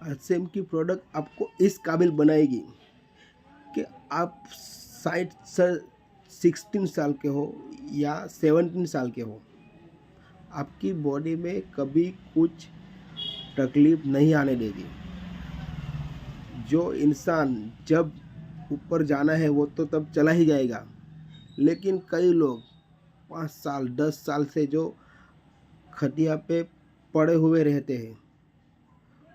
RCM की product आपको इस काबिल बनाएगी कि आप 16 साल के हो या 17 साल के हो, आपकी बॉडी में कभी कुछ तकलीफ नहीं आने देगी। जो इंसान जब ऊपर जाना है वो तो तब चला ही जाएगा, लेकिन कई लोग 5 साल 10 साल से जो खटिया पे पड़े हुए रहते हैं,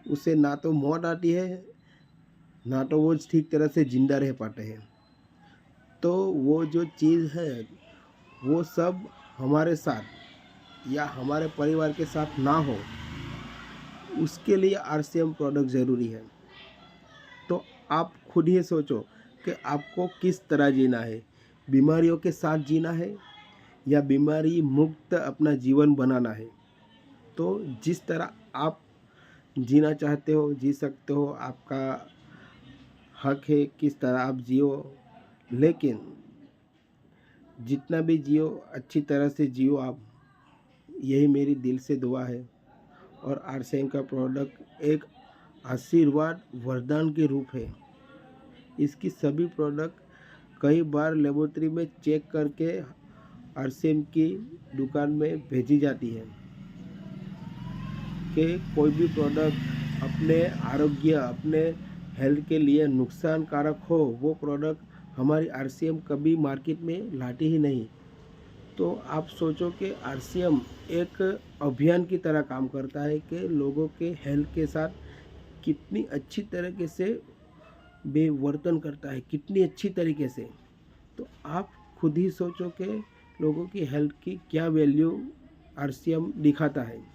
उसे ना तो मौत आती है, ना तो वो ठीक तरह से जिंदा रह पाते हैं। तो वो जो चीज़ है वो सब हमारे साथ या हमारे परिवार के साथ ना हो, उसके लिए आरसीएम प्रोडक्ट ज़रूरी है। तो आप खुद ही सोचो कि आपको किस तरह जीना है, बीमारियों के साथ जीना है या बीमारी मुक्त अपना जीवन बनाना है। तो जिस तरह आप जीना चाहते हो जी सकते हो, आपका हक है किस तरह आप जियो, लेकिन जितना भी जियो अच्छी तरह से जियो आप, यही मेरी दिल से दुआ है। और आरसीएम का प्रोडक्ट एक आशीर्वाद वरदान के रूप है। इसकी सभी प्रोडक्ट कई बार लेबोरेटरी में चेक करके आरसीएम की दुकान में भेजी जाती है कि कोई भी प्रोडक्ट अपने आरोग्य अपने हेल्थ के लिए नुकसानकारक हो, वो प्रोडक्ट हमारी आरसीएम कभी मार्केट में लाती ही नहीं। तो आप सोचो कि आरसीएम एक अभियान की तरह काम करता है कि लोगों के हेल्थ के साथ कितनी अच्छी तरीके से बेवर्तन करता है, कितनी अच्छी तरीके से। तो आप खुद ही सोचो कि लोगों की हेल्थ की क्या वैल्यू आरसीएम दिखाता है।